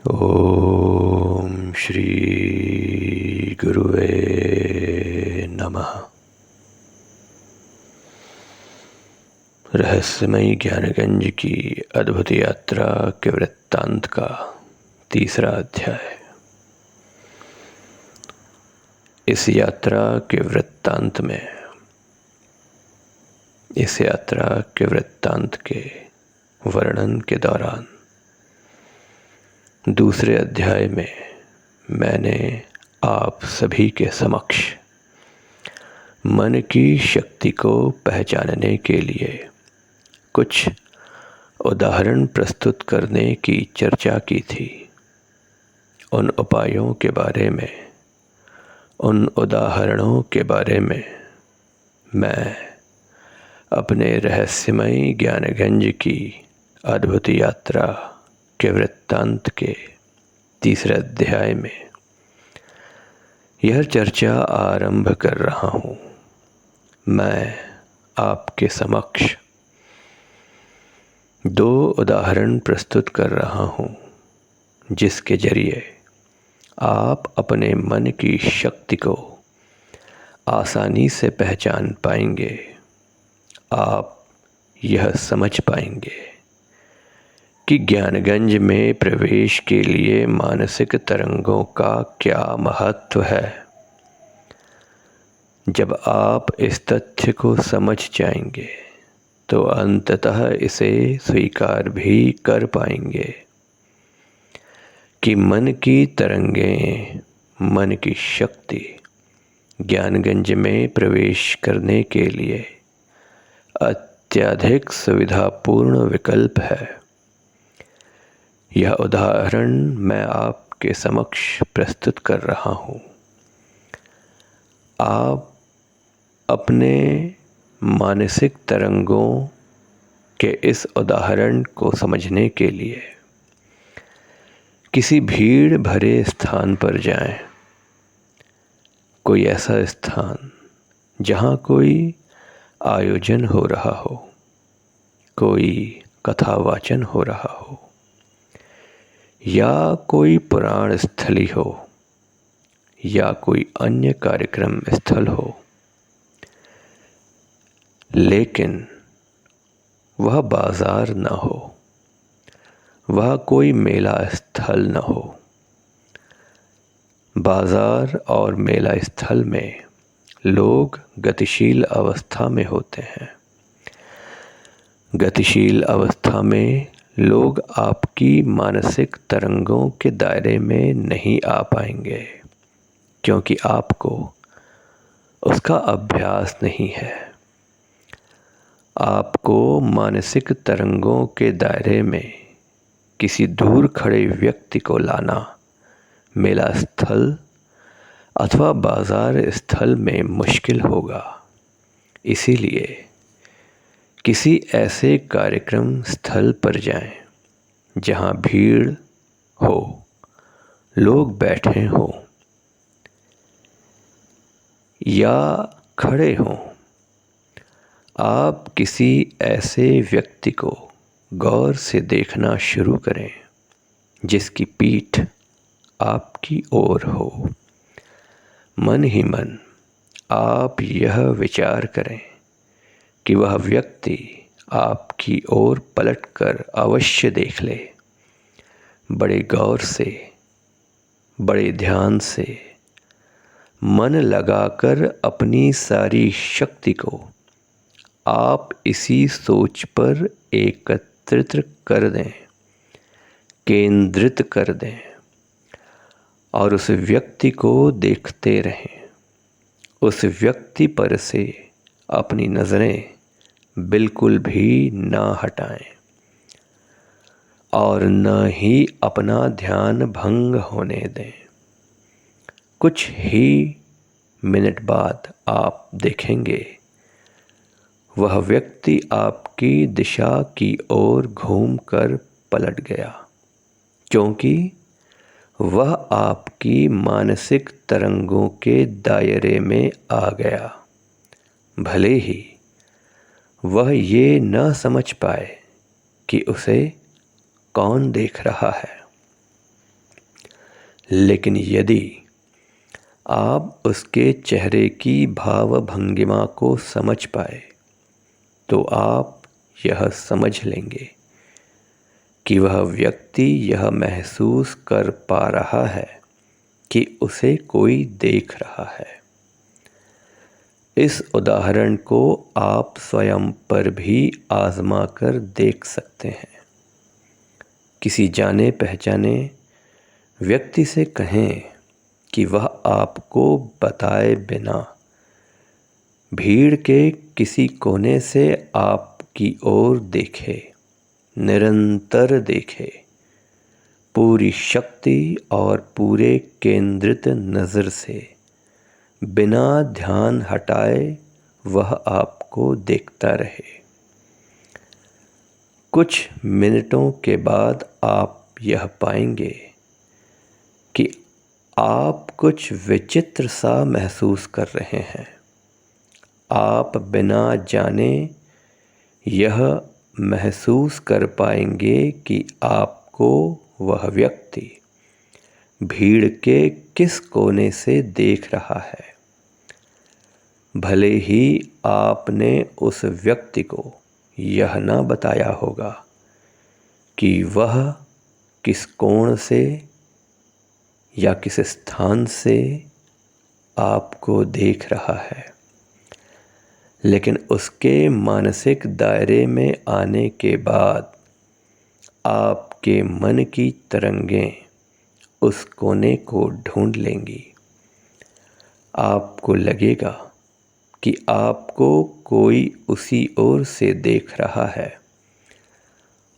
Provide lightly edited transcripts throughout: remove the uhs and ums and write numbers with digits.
ओम श्री गुरुवे नमः। रहस्यमयी ज्ञानगंज की अद्भुत यात्रा के वृत्तांत का तीसरा अध्याय। इस यात्रा के वृत्तांत के वर्णन के दौरान दूसरे अध्याय में मैंने आप सभी के समक्ष मन की शक्ति को पहचानने के लिए कुछ उदाहरण प्रस्तुत करने की चर्चा की थी। उन उपायों के बारे में, उन उदाहरणों के बारे में मैं अपने रहस्यमयी ज्ञानगंज की अद्भुत यात्रा के वृत्तांत के तीसरे अध्याय में यह चर्चा आरंभ कर रहा हूँ। मैं आपके समक्ष दो उदाहरण प्रस्तुत कर रहा हूँ, जिसके जरिए आप अपने मन की शक्ति को आसानी से पहचान पाएंगे। आप यह समझ पाएंगे कि ज्ञानगंज में प्रवेश के लिए मानसिक तरंगों का क्या महत्व है। जब आप इस तथ्य को समझ जाएंगे तो अंततः इसे स्वीकार भी कर पाएंगे कि मन की तरंगें, मन की शक्ति ज्ञानगंज में प्रवेश करने के लिए अत्यधिक सुविधापूर्ण विकल्प है। यह उदाहरण मैं आपके समक्ष प्रस्तुत कर रहा हूँ। आप अपने मानसिक तरंगों के इस उदाहरण को समझने के लिए किसी भीड़ भरे स्थान पर जाएं। कोई ऐसा स्थान जहाँ कोई आयोजन हो रहा हो, कोई कथावाचन हो रहा हो, या कोई पुराण स्थली हो, या कोई अन्य कार्यक्रम स्थल हो, लेकिन वह बाजार न हो, वह कोई मेला स्थल न हो। बाजार और मेला स्थल में लोग गतिशील अवस्था में होते हैं। गतिशील अवस्था में लोग आपकी मानसिक तरंगों के दायरे में नहीं आ पाएंगे, क्योंकि आपको उसका अभ्यास नहीं है। आपको मानसिक तरंगों के दायरे में किसी दूर खड़े व्यक्ति को लाना मेला स्थल अथवा बाजार स्थल में मुश्किल होगा। इसीलिए किसी ऐसे कार्यक्रम स्थल पर जाएं जहां भीड़ हो, लोग बैठे हों या खड़े हों। आप किसी ऐसे व्यक्ति को गौर से देखना शुरू करें जिसकी पीठ आपकी ओर हो। मन ही मन आप यह विचार करें कि वह व्यक्ति आपकी ओर पलटकर अवश्य देख ले। बड़े गौर से, बड़े ध्यान से मन लगाकर अपनी सारी शक्ति को आप इसी सोच पर एकत्रित कर दें, केंद्रित कर दें और उस व्यक्ति को देखते रहें। उस व्यक्ति पर से अपनी नज़रें बिल्कुल भी ना हटाएं और न ही अपना ध्यान भंग होने दें। कुछ ही मिनट बाद आप देखेंगे वह व्यक्ति आपकी दिशा की ओर घूमकर पलट गया, क्योंकि वह आपकी मानसिक तरंगों के दायरे में आ गया। भले ही वह ये न समझ पाए कि उसे कौन देख रहा है। लेकिन यदि आप उसके चेहरे की भाव भंगिमा को समझ पाए तो आप यह समझ लेंगे कि वह व्यक्ति यह महसूस कर पा रहा है कि उसे कोई देख रहा है। इस उदाहरण को आप स्वयं पर भी आजमा कर देख सकते हैं। किसी जाने पहचाने व्यक्ति से कहें कि वह आपको बताए बिना भीड़ के किसी कोने से आपकी ओर देखे, निरंतर देखे, पूरी शक्ति और पूरे केंद्रित नज़र से बिना ध्यान हटाए वह आपको देखता रहे। कुछ मिनटों के बाद आप यह पाएंगे कि आप कुछ विचित्र सा महसूस कर रहे हैं। आप बिना जाने यह महसूस कर पाएंगे कि आपको वह व्यक्ति भीड़ के किस कोने से देख रहा है। भले ही आपने उस व्यक्ति को यह ना बताया होगा कि वह किस कोण से या किस स्थान से आपको देख रहा है, लेकिन उसके मानसिक दायरे में आने के बाद आपके मन की तरंगें उस कोने को ढूंढ लेंगी। आपको लगेगा कि आपको कोई उसी ओर से देख रहा है,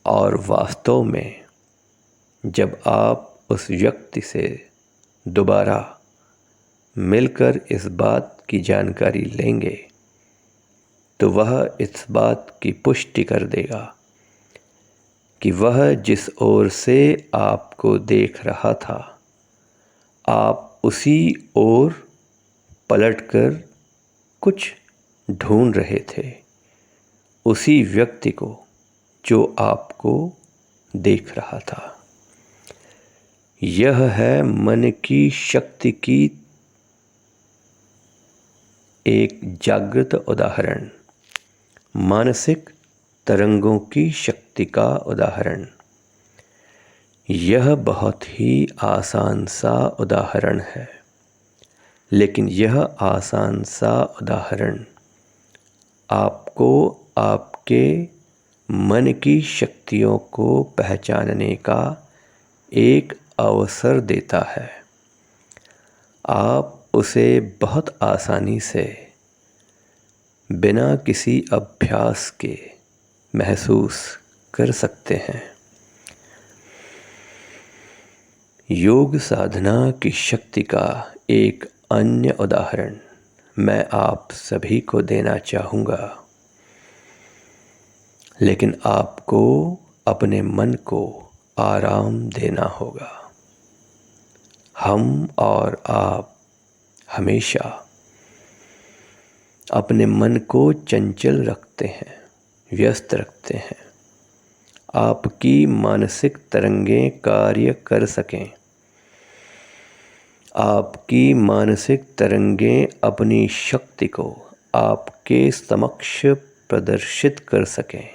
और वास्तव में जब आप उस व्यक्ति से दोबारा मिलकर इस बात की जानकारी लेंगे तो वह इस बात की पुष्टि कर देगा कि वह जिस ओर से आपको देख रहा था, आप उसी ओर पलटकर कुछ ढूंढ रहे थे, उसी व्यक्ति को जो आपको देख रहा था। यह है मन की शक्ति की एक जागृत उदाहरण, मानसिक तरंगों की शक्ति का उदाहरण। यह बहुत ही आसान सा उदाहरण है, लेकिन यह आसान सा उदाहरण आपको आपके मन की शक्तियों को पहचानने का एक अवसर देता है। आप उसे बहुत आसानी से बिना किसी अभ्यास के महसूस कर सकते हैं। योग साधना की शक्ति का एक अन्य उदाहरण मैं आप सभी को देना चाहूँगा, लेकिन आपको अपने मन को आराम देना होगा। हम और आप हमेशा अपने मन को चंचल रखते हैं, व्यस्त रखते हैं। आपकी मानसिक तरंगें कार्य कर सकें, आपकी मानसिक तरंगें अपनी शक्ति को आपके समक्ष प्रदर्शित कर सकें,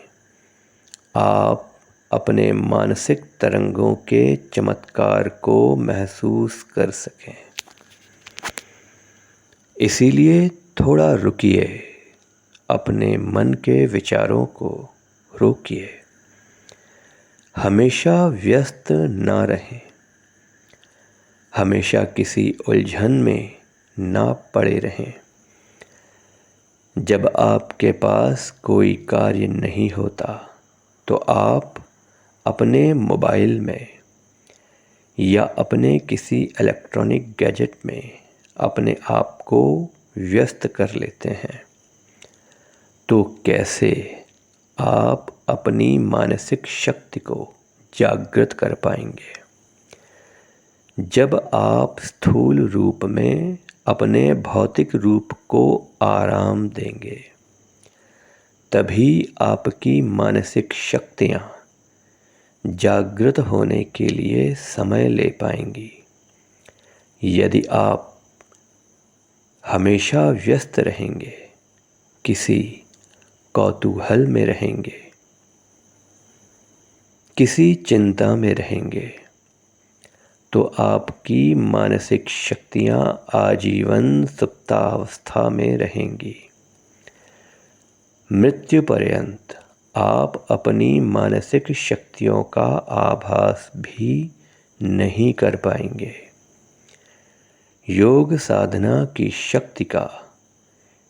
आप अपने मानसिक तरंगों के चमत्कार को महसूस कर सकें। इसीलिए थोड़ा रुकिए, अपने मन के विचारों को रोकिए। हमेशा व्यस्त ना रहें, हमेशा किसी उलझन में ना पड़े रहें। जब आपके पास कोई कार्य नहीं होता तो आप अपने मोबाइल में या अपने किसी इलेक्ट्रॉनिक गैजेट में अपने आप को व्यस्त कर लेते हैं। तो कैसे आप अपनी मानसिक शक्ति को जागृत कर पाएंगे? जब आप स्थूल रूप में अपने भौतिक रूप को आराम देंगे, तभी आपकी मानसिक शक्तियाँ जागृत होने के लिए समय ले पाएंगी। यदि आप हमेशा व्यस्त रहेंगे, किसी कौतूहल में रहेंगे, किसी चिंता में रहेंगे, तो आपकी मानसिक शक्तियाँ आजीवन सुप्तावस्था में रहेंगी। मृत्यु पर्यंत आप अपनी मानसिक शक्तियों का आभास भी नहीं कर पाएंगे। योग साधना की शक्ति का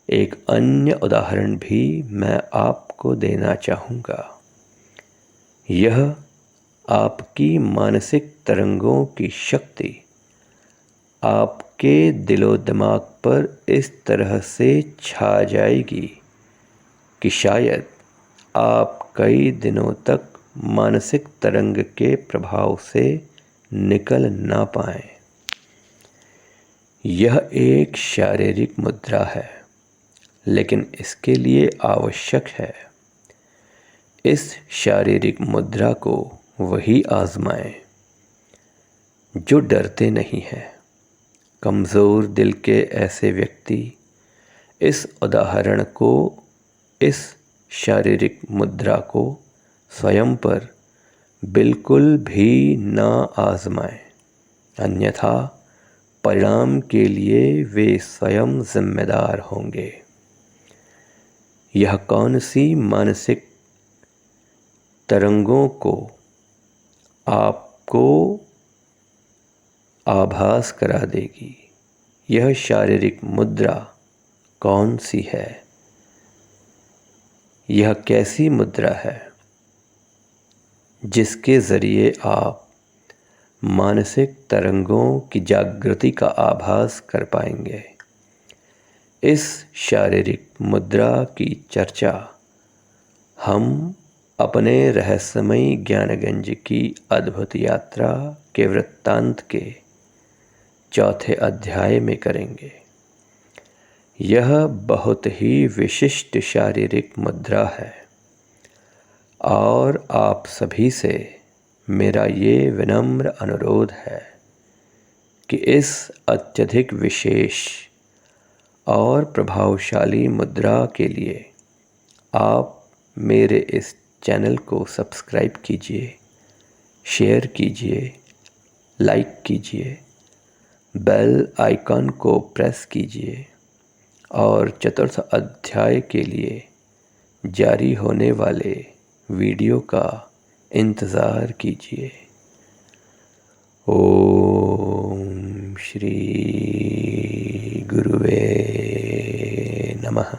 एक अन्य उदाहरण भी मैं आपको देना चाहूँगा। यह आपकी मानसिक तरंगों की शक्ति आपके दिलो दिमाग पर इस तरह से छा जाएगी कि शायद आप कई दिनों तक मानसिक तरंग के प्रभाव से निकल ना पाएं। यह एक शारीरिक मुद्रा है, लेकिन इसके लिए आवश्यक है इस शारीरिक मुद्रा को वही आजमाएं जो डरते नहीं हैं। कमज़ोर दिल के ऐसे व्यक्ति इस उदाहरण को, इस शारीरिक मुद्रा को स्वयं पर बिल्कुल भी ना आजमाएं, अन्यथा परिणाम के लिए वे स्वयं जिम्मेदार होंगे। यह कौन सी मानसिक तरंगों को आपको आभास करा देगी? यह शारीरिक मुद्रा कौन सी है? यह कैसी मुद्रा है जिसके ज़रिए आप मानसिक तरंगों की जागृति का आभास कर पाएंगे? इस शारीरिक मुद्रा की चर्चा हम अपने रहस्यमयी ज्ञानगंज की अद्भुत यात्रा के वृत्तांत के चौथे अध्याय में करेंगे। यह बहुत ही विशिष्ट शारीरिक मुद्रा है और आप सभी से मेरा ये विनम्र अनुरोध है कि इस अत्यधिक विशेष और प्रभावशाली मुद्रा के लिए आप मेरे इस चैनल को सब्सक्राइब कीजिए, शेयर कीजिए, लाइक कीजिए, बेल आइकन को प्रेस कीजिए और चतुर्थ अध्याय के लिए जारी होने वाले वीडियो का इंतज़ार कीजिए। ओम श्री गुरुवे नमः।